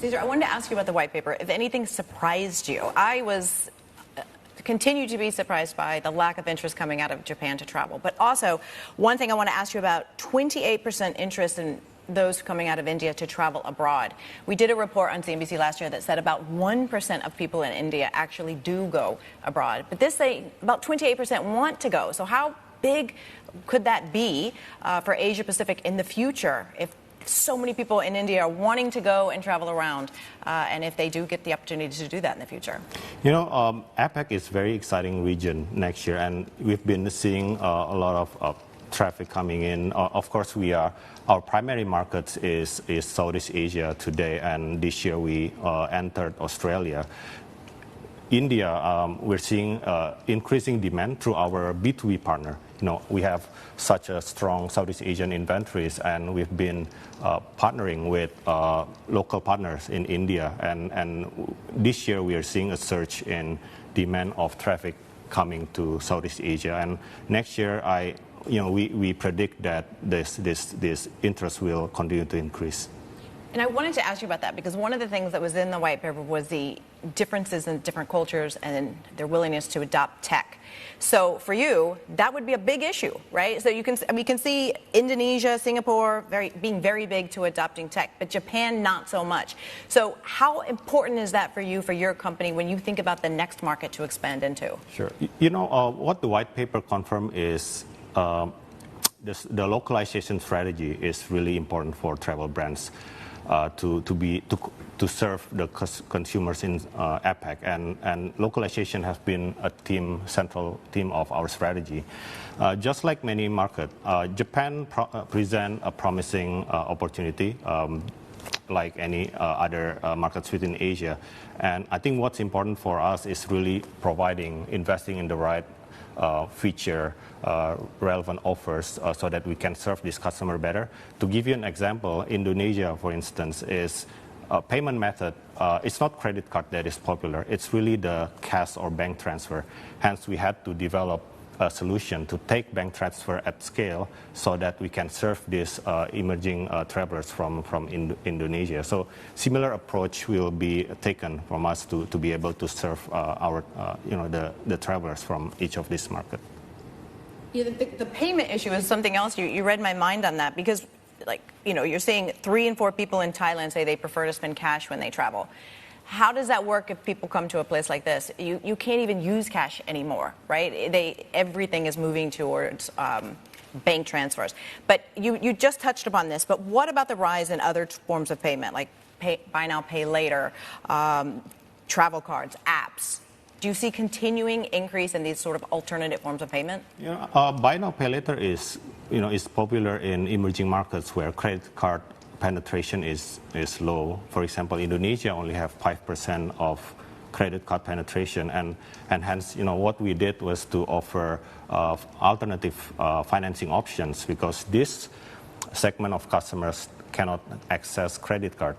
Cesar, I wanted to ask you about the white paper. If anything surprised you, I was continue to be surprised by the lack of interest coming out of Japan to travel. But also, one thing I want to ask you about, 28% interest in those coming out of India to travel abroad. We did a report on CNBC last year that said about 1% of people in India actually do go abroad. But this say about 28% want to go. So how big could that be for Asia Pacific in the future if so many people in India are wanting to go and travel around, and if they do get the opportunity to do that in the future? You know, APEC is a very exciting region next year, and we've been seeing a lot of traffic coming in. Of course, our primary market is Southeast Asia today, and this year we entered Australia. India, we're seeing increasing demand through our B2B partner. You know, we have such a strong Southeast Asian inventories, and we've been partnering with local partners in India. And this year we are seeing a surge in demand of traffic coming to Southeast Asia. And next year, we predict that this interest will continue to increase. And I wanted to ask you about that because one of the things that was in the white paper was the differences in different cultures and their willingness to adopt tech. So for you, that would be a big issue, right? So we can see Indonesia, Singapore being very big to adopting tech, but Japan not so much. So how important is that for you, for your company, when you think about the next market to expand into? Sure. You know, what the white paper confirmed is the localization strategy is really important for travel brands. To serve the consumers in APEC, and localization has been a central theme of our strategy. Just like many markets, Japan presents a promising opportunity, like any other markets within Asia. And I think what's important for us is really investing in the right feature, relevant offers so that we can serve this customer better. To give you an example, Indonesia, for instance, is a payment method. It's not credit card that is popular. It's really the cash or bank transfer. Hence, we had to develop a solution to take bank transfer at scale so that we can serve these emerging travelers from Indonesia. So similar approach will be taken from us to be able to serve the travelers from each of these markets. Yeah, the payment issue is something else. You read my mind on that because, you're seeing 3 in 4 people in Thailand say they prefer to spend cash when they travel. How does that work if people come to a place like this? You can't even use cash anymore, right? Everything is moving towards bank transfers. But you just touched upon this, but what about the rise in other forms of payment, like buy now, pay later, travel cards, apps? Do you see continuing increase in these sort of alternative forms of payment? Buy now, pay later is popular in emerging markets where credit card penetration is low. For example, Indonesia only have 5% of credit card penetration, and hence, what we did was to offer alternative financing options because this segment of customers cannot access credit card.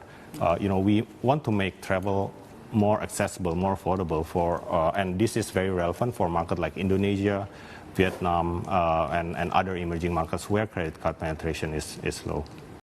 We want to make travel more accessible, more affordable and this is very relevant for markets like Indonesia, Vietnam, and other emerging markets where credit card penetration is low.